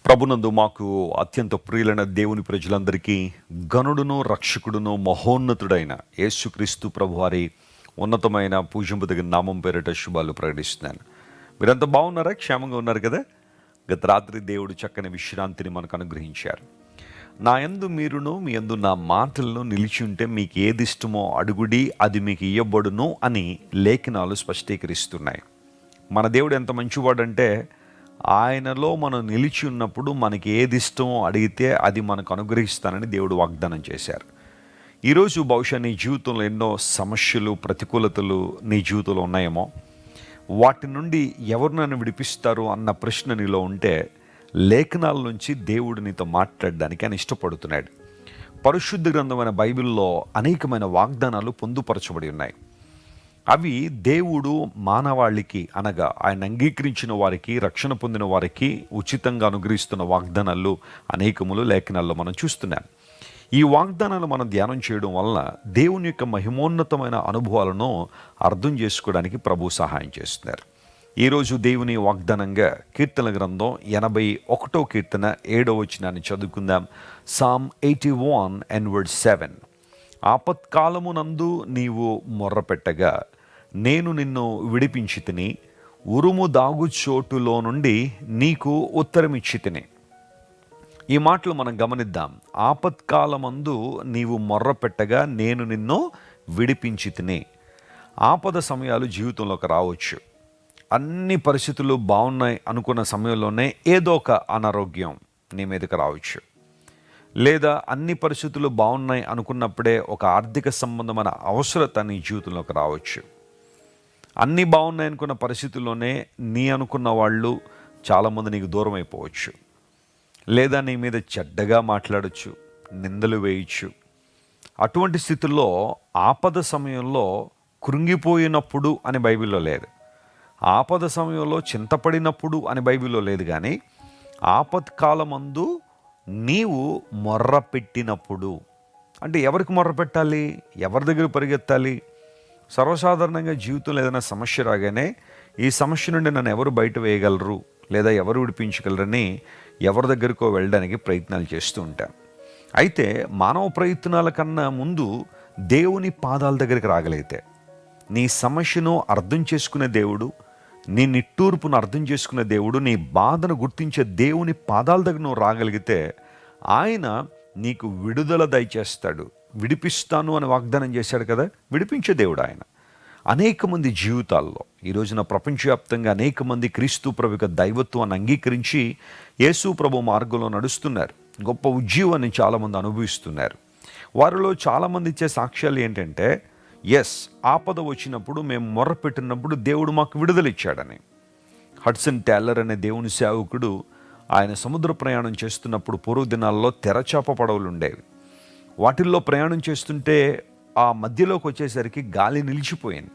ప్రభునందు మాకు అత్యంత ప్రియులైన దేవుని ప్రజలందరికీ గనుడును రక్షకుడును మహోన్నతుడైన యేసుక్రీస్తు ప్రభువారి ఉన్నతమైన పూజింపదగిన నామం పేరిట శుభాలు ప్రకటిస్తున్నాను. మీరంతా బాగున్నారా? క్షేమంగా ఉన్నారు కదా? గత రాత్రి దేవుడు చక్కని విశ్రాంతిని మనకు అనుగ్రహించారు. నా యందు మీరును మీ యందు నా మాటలను నిలిచి ఉంటే మీకు ఏది ఇష్టమో అడుగుడి, అది మీకు ఇయ్యబడును అని లేఖనాలు స్పష్టీకరిస్తున్నాయి. మన దేవుడు ఎంత మంచివాడంటే ఆయనలో మనం నిలిచి ఉన్నప్పుడు మనకి ఏది ఇష్టమో అడిగితే అది మనకు అనుగ్రహిస్తానని దేవుడు వాగ్దానం చేశారు. ఈరోజు బహుశా నీ జీవితంలో ఎన్నో సమస్యలు, ప్రతికూలతలు నీ జీవితంలో ఉన్నాయేమో. వాటి నుండి ఎవరు నన్ను విడిపిస్తారు అన్న ప్రశ్న నీలో ఉంటే లేఖనాల నుంచి దేవుడు నీతో మాట్లాడడానికి ఆయన ఇష్టపడుతున్నాడు. పరిశుద్ధ గ్రంథమైన బైబిల్లో అనేకమైన వాగ్దానాలు పొందుపరచబడి ఉన్నాయి. అవి దేవుడు మానవాళికి అనగా ఆయన అంగీకరించిన వారికి, రక్షణ పొందిన వారికి ఉచితంగా అనుగ్రహిస్తున్న వాగ్దానాలు అనేకములు లేఖనాల్లో మనం చూస్తున్నాం. ఈ వాగ్దానాలు మనం ధ్యానం చేయడం వలన దేవుని యొక్క మహిమోన్నతమైన అనుభవాలను అర్థం చేసుకోవడానికి ప్రభు సహాయం చేస్తున్నారు. ఈరోజు దేవుని వాగ్దానంగా కీర్తన గ్రంథం 81వ కీర్తన 7వ వచనాన్ని చదువుకుందాం. Sam 81 and verse 7. ఆపత్కాలమునందు నీవు మొర్రపెట్టగా నేను నిన్ను విడిపించితిని, ఉరుము దాగు చోటులో నుండి నీకు ఉత్తరమిచ్చితిని. ఈ మాటలు మనం గమనిద్దాం. ఆపత్కాలమందు నీవు మొర్రపెట్టగా నేను నిన్ను విడిపించితిని. ఆపద సమయాలు జీవితంలోకి రావచ్చు. అన్ని పరిస్థితులు బాగున్నాయి అనుకున్న సమయంలోనే ఏదో ఒక అనారోగ్యం నీ మీదకి రావచ్చు. లేదా అన్ని పరిస్థితులు బాగున్నాయి అనుకున్నప్పుడే ఒక ఆర్థిక సంబంధమైన అవసరత నీ జీవితంలోకి రావచ్చు. అన్నీ బాగున్నాయి అనుకున్న పరిస్థితుల్లోనే నీ అనుకున్న వాళ్ళు చాలామంది నీకు దూరం అయిపోవచ్చు. లేదా నీ మీద చెడ్డగా మాట్లాడచ్చు, నిందలు వేయచ్చు. అటువంటి స్థితుల్లో ఆపద సమయంలో కృంగిపోయినప్పుడు అని బైబిల్లో లేదు. ఆపద సమయంలో చింతపడినప్పుడు అని బైబిల్లో లేదు. కానీ ఆపత్కాలమందు నీవు మొర్ర పెట్టినప్పుడు అంటే ఎవరికి మొర్ర పెట్టాలి? ఎవరి దగ్గర పరిగెత్తాలి? సర్వసాధారణంగా జీవితంలో ఏదైనా సమస్య రాగానే ఈ సమస్య నుండి నన్ను ఎవరు బయట వేయగలరు లేదా ఎవరు విడిపించగలరని ఎవరి దగ్గరకో వెళ్ళడానికి ప్రయత్నాలు చేస్తూ ఉంటాం. అయితే మానవ ప్రయత్నాల కన్నా ముందు దేవుని పాదాల దగ్గరికి రాగలిగితే, నీ సమస్యను అర్థం చేసుకునే దేవుడు, నీ నిట్టూర్పును అర్థం చేసుకునే దేవుడు, నీ బాధను గుర్తించే దేవుని పాదాల దగ్గర నువ్వు రాగలిగితే ఆయన నీకు విడుదల దయచేస్తాడు. విడిపిస్తాను అని వాగ్దానం చేశాడు కదా, విడిపించే దేవుడు ఆయన. అనేక మంది జీవితాల్లో ఈ రోజున ప్రపంచవ్యాప్తంగా అనేక మంది క్రీస్తు ప్రభు యొక్క దైవత్వాన్ని అంగీకరించి యేసు ప్రభు మార్గంలో నడుస్తున్నారు. గొప్ప ఉజ్జీవాన్ని చాలామంది అనుభవిస్తున్నారు. వారిలో చాలామంది ఇచ్చే సాక్ష్యాలు ఏంటంటే, ఆపద వచ్చినప్పుడు మేము మొర్రపెట్టినప్పుడు దేవుడు మాకు విడుదల ఇచ్చాడని. హడ్సన్ టేలర్ అనే దేవుని సేవకుడు ఆయన సముద్ర ప్రయాణం చేస్తున్నప్పుడు పూర్వ దినాల్లో తెరచాప పడవలు ఉండేవి. వాటిల్లో ప్రయాణం చేస్తుంటే ఆ మధ్యలోకి వచ్చేసరికి గాలి నిలిచిపోయింది.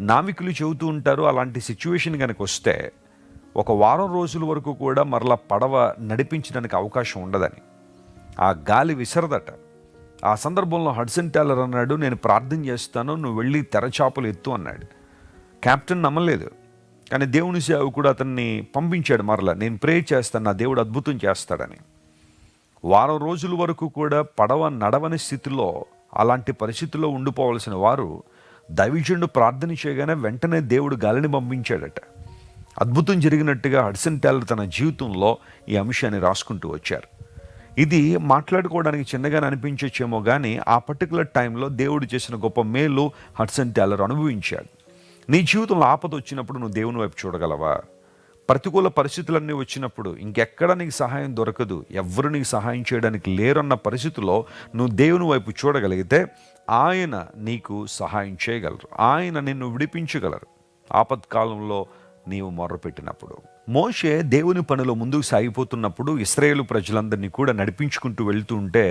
నావికులు చెబుతూ ఉంటారు, అలాంటి సిచ్యువేషన్ కనుక వస్తే ఒక వారం రోజుల వరకు కూడా మరలా పడవ నడిపించడానికి అవకాశం ఉండదని. ఆ గాలి విసరదట. ఆ సందర్భంలో హడ్సన్ టేలర్ అన్నాడు, నేను ప్రార్థన చేస్తాను, నువ్వు వెళ్ళి తెరచాపలు ఎత్తు అన్నాడు. కెప్టెన్ నమ్మలేదు. కానీ దేవుని సేవకుడు అతన్ని పంపించాడు మరలా, నేను ప్రే చేస్తాను, నా దేవుడు అద్భుతం చేస్తాడని. వారం రోజుల వరకు కూడా పడవ నడవని స్థితిలో, అలాంటి పరిస్థితుల్లో ఉండిపోవలసిన వారు దైవజనుడు ప్రార్థన చేయగానే వెంటనే దేవుడు గాలిని పంపించాడట. అద్భుతం జరిగినట్టుగా హడ్సన్ టేలర్ తన జీవితంలో ఈ అంశాన్ని రాసుకుంటూ వచ్చారు. ఇది మాట్లాడుకోవడానికి చిన్నగానే అనిపించచ్చేమో కానీ ఆ పర్టికులర్ టైంలో దేవుడు చేసిన గొప్ప మేలు హడ్సన్ టేలర్ అనుభవించాడు. నీ జీవితంలో ఆపద వచ్చినప్పుడు నువ్వు దేవుని వైపు చూడగలవా? ప్రతికూల పరిస్థితులన్నీ వచ్చినప్పుడు ఇంకెక్కడ నీకు సహాయం దొరకదు, ఎవ్వరు నీకు సహాయం చేయడానికి లేరన్న పరిస్థితుల్లో నువ్వు దేవుని వైపు చూడగలిగితే ఆయన నీకు సహాయం చేయగలరు. ఆయన నిన్ను విడిపించగలరు ఆపత్కాలంలో నీవు మొర్రపెట్టినప్పుడు. మోషే దేవుని పనిలో ముందుకు సాగిపోతున్నప్పుడు ఇశ్రాయేలు ప్రజలందరినీ కూడా నడిపించుకుంటూ వెళ్తూ ఉంటే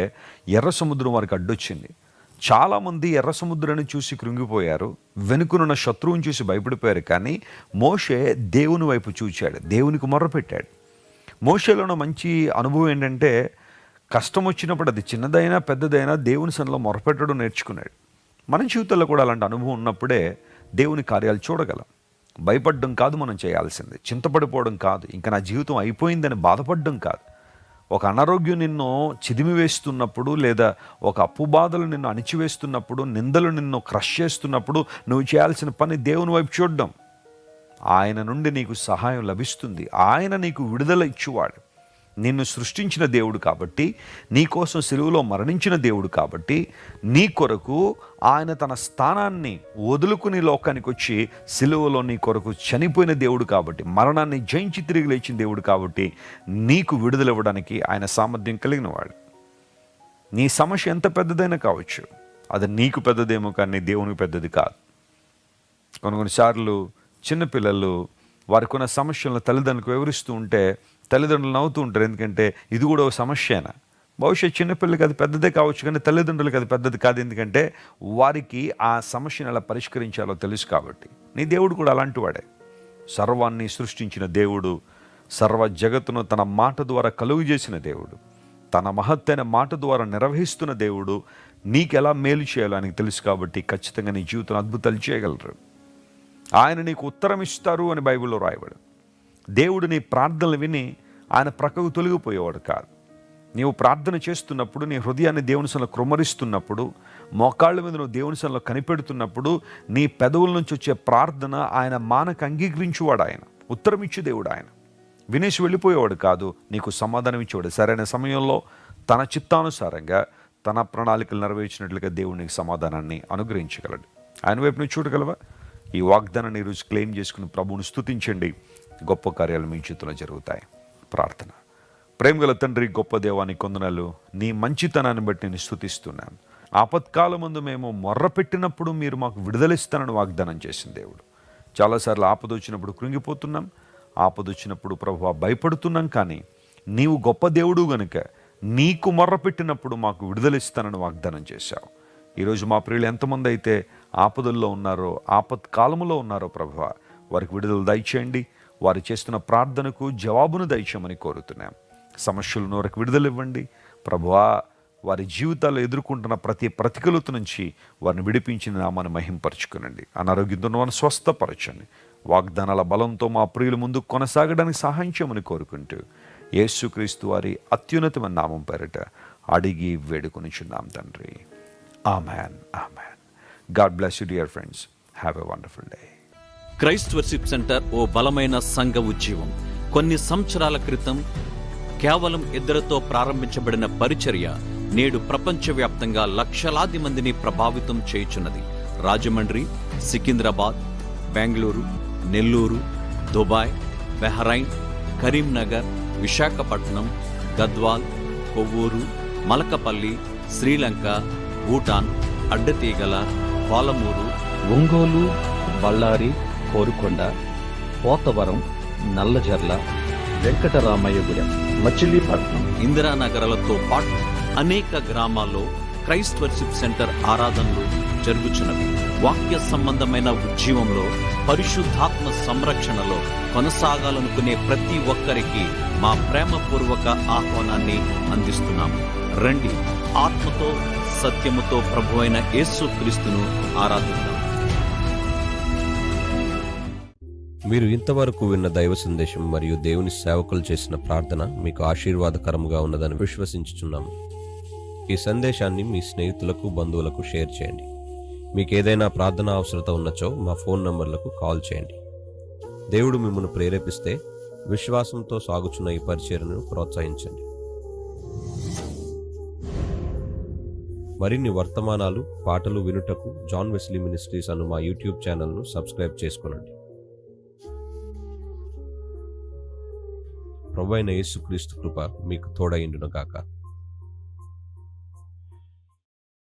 ఎర్ర సముద్రం వారికి అడ్డొచ్చింది. చాలామంది ఎర్ర సముద్రాన్ని చూసి కృంగిపోయారు, వెనుకనున్న శత్రువుని చూసి భయపడిపోయారు. కానీ మోషే దేవుని వైపు చూచాడు, దేవునికి మొర్రపెట్టాడు. మోషేలో ఉన్న మంచి అనుభవం ఏంటంటే, కష్టం వచ్చినప్పుడు అది చిన్నదైనా పెద్దదైనా దేవుని సన్నిధిలో మొర్రపెట్టడం నేర్చుకున్నాడు. మన జీవితంలో కూడా అలాంటి అనుభవం ఉన్నప్పుడే దేవుని కార్యాలు చూడగలం. భయపడడం కాదు మనం చేయాల్సింది, చింతపడిపోవడం కాదు, ఇంకా నా జీవితం అయిపోయిందని బాధపడడం కాదు. ఒక అనారోగ్యం నిన్ను చిదిమివేస్తున్నప్పుడు, లేదా ఒక అప్పు బాధలు నిన్ను అణిచివేస్తున్నప్పుడు, నిందలు నిన్ను క్రష్ చేస్తున్నప్పుడు నువ్వు చేయాల్సిన పని దేవుని వైపు చూడడం. ఆయన నుండి నీకు సహాయం లభిస్తుంది. ఆయన నీకు విడుదల ఇచ్చువాడు. నిన్ను సృష్టించిన దేవుడు కాబట్టి, నీ కోసం సిలువలో మరణించిన దేవుడు కాబట్టి, నీ కొరకు ఆయన తన స్థానాన్ని వదులుకుని లోకానికి వచ్చి సిలువలో నీ కొరకు చనిపోయిన దేవుడు కాబట్టి, మరణాన్ని జయించి తిరిగి లేచిన దేవుడు కాబట్టి, నీకు విడుదల ఇవ్వడానికి ఆయన సామర్థ్యం కలిగిన వాడు. నీ సమస్య ఎంత పెద్దదైనా కావచ్చు, అది నీకు పెద్దదేమో కానీ దేవునికి పెద్దది కాదు. కొన్నిసార్లు చిన్నపిల్లలు వారికి ఉన్న సమస్యలను తల్లిదండ్రులకు వివరిస్తూ ఉంటే తల్లిదండ్రులు నవ్వుతూ ఉంటారు. ఎందుకంటే ఇది కూడా ఒక సమస్యేనా? బహుశా చిన్నపిల్లలకి అది పెద్దదే కావచ్చు, కానీ తల్లిదండ్రులకి అది పెద్దది కాదు. ఎందుకంటే వారికి ఆ సమస్యను ఎలా పరిష్కరించాలో తెలుసు కాబట్టి. నీ దేవుడు కూడా అలాంటి వాడే. సర్వాన్ని సృష్టించిన దేవుడు, సర్వ జగత్తును తన మాట ద్వారా కలుగు చేసిన దేవుడు, తన మహత్తైన మాట ద్వారా నిర్వహిస్తున్న దేవుడు నీకెలా మేలు చేయాలో ఆయనకు తెలుసు కాబట్టి ఖచ్చితంగా నీ జీవితంలో అద్భుతాలు చేయగలరు. ఆయన నీకు ఉత్తరం ఇస్తారు అని బైబిల్లో రాయబడు. దేవుడు నీ ప్రార్థనలు విని ఆయన ప్రక్కకు తొలగిపోయేవాడు కాదు. నీవు ప్రార్థన చేస్తున్నప్పుడు, నీ హృదయాన్ని దేవుని సన్నిధిలో కృమ్మరిస్తున్నప్పుడు, మోకాళ్ళ మీద నువ్వు దేవుని సన్నిధిలో కనిపెడుతున్నప్పుడు, నీ పెదవుల నుంచి వచ్చే ప్రార్థన ఆయన మానకు అంగీకరించేవాడు. ఆయన ఉత్తరం ఇచ్చే దేవుడు. ఆయన వినేసి వెళ్ళిపోయేవాడు కాదు, నీకు సమాధానం ఇచ్చేవాడు. సరైన సమయంలో తన చిత్తానుసారంగా తన ప్రణాళికలు నెరవేర్చినట్లుగా దేవుడు నీకు సమాధానాన్ని అనుగ్రహించగలడు. ఆయన వైపు నువ్వు చూడగలవా? ఈ వాగ్దానాన్ని ఈరోజు క్లెయిమ్ చేసుకుని ప్రభువుని స్తుతించండి. గొప్ప కార్యాలు మీ చేతుల్లో జరుగుతాయి. ప్రార్థన. ప్రేమగల తండ్రి, గొప్ప దేవానికి వందనాలు. నీ మంచితనాన్ని బట్టి నేను స్తుతిస్తున్నాను. ఆపత్కాలమందు మేము మొర్రపెట్టినప్పుడు మీరు మాకు విడుదలిస్తానని వాగ్దానం చేసిన దేవుడు. చాలాసార్లు ఆపద వచ్చినప్పుడు కృంగిపోతున్నాం, ఆపద వచ్చినప్పుడు ప్రభువా భయపడుతున్నాం. కానీ నీవు గొప్ప దేవుడు గనుక నీకు మొర్రపెట్టినప్పుడు మాకు విడుదలిస్తానని వాగ్దానం చేశావు. ఈరోజు మా ప్రియులు ఎంతమంది అయితే ఆపదల్లో ఉన్నారో, ఆపత్కాలంలో ఉన్నారో ప్రభువా, వారికి విడుదల దయచేయండి. వారు చేస్తున్న ప్రార్థనకు జవాబును దయచేయమని కోరుతున్నాం. సమస్యలను వారికి విడుదల ఇవ్వండి ప్రభువా. వారి జీవితాల్లో ఎదుర్కొంటున్న ప్రతి ప్రతికూలత నుంచి వారిని విడిపించిన నామాన్ని మహింపరచుకునండి. అనారోగ్యంతో వారిని స్వస్థపరచండి. వాగ్దానాల బలంతో మా ప్రియుల ముందు కొనసాగడానికి సహాయం చేయమని కోరుకుంటూ యేసుక్రీస్తు వారి అత్యున్నతమైన నామం పేరిట అడిగి వేడుకొనిచున్నాం తండ్రి. Amen, amen. God bless you dear friends. Have a wonderful day. Christ worship centre ఓ బలమైన సంఘ ఉజ్జీవం. కొన్ని సంవత్సరాల క్రితం కేవలం ఇద్దరితో ప్రారంభించబడిన పరిచర్య నేడు ప్రపంచవ్యాప్తంగా లక్షలాది మందిని ప్రభావితం చేయుచున్నది. రాజమండ్రి, సికింద్రాబాద్, బెంగళూరు, నెల్లూరు, దుబాయ్, బెహ్రైన్, కరీంనగర్, విశాఖపట్నం, గద్వాల్, కొవ్వూరు, మలకపల్లి, శ్రీలంక, భూటాన్, అడ్డతీగల, పాలమూరు, ఒంగోలు, బళ్ళారి, కోరుకొండ, పోతవరం, నల్లజర్ల, వెంకటరామయ్యగూడెం, మచిలీపట్నం, ఇందిరానగరాలతో పాటు అనేక గ్రామాల్లో క్రైస్ట్ వర్షిప్ సెంటర్ ఆరాధనలు జరుగుచున్నవి. వాక్య సంబంధమైన ఉజ్జీవంలో, పరిశుద్ధాత్మ సంరక్షణలో కొనసాగాలనుకునే ప్రతి ఒక్కరికి మా ప్రేమపూర్వక ఆహ్వానాన్ని అందిస్తున్నాము. రండి, ఆత్మతో సత్యముతో ప్రభువైన యేసుక్రీస్తును ఆరాధిద్దాం. మీరు ఇంతవరకు విన్న దైవ సందేశం మరియు దేవుని సేవకులు చేసిన ప్రార్థన మీకు ఆశీర్వాదకరముగా ఉన్నదని విశ్వసించుచున్నాము. ఈ సందేశాన్ని మీ స్నేహితులకు, బంధువులకు షేర్ చేయండి. మీకు ఏదైనా ప్రార్థన అవసరత ఉన్నచో మా ఫోన్ నంబర్లకు కాల్ చేయండి. దేవుడు మిమ్మల్ని ప్రేరేపిస్తే విశ్వాసంతో సాగుచున్న ఈ పరిచర్యను ప్రోత్సహించండి. మరిన్ని వర్తమానాలు, పాటలు వినుటకు జాన్ వెస్లీ మినిస్ట్రీస్ అను మా యూట్యూబ్ ఛానల్ను సబ్స్క్రైబ్ చేసుకొనండి. ప్రభువైన యేసుక్రీస్తు కృప మీకు తోడైండును గాక.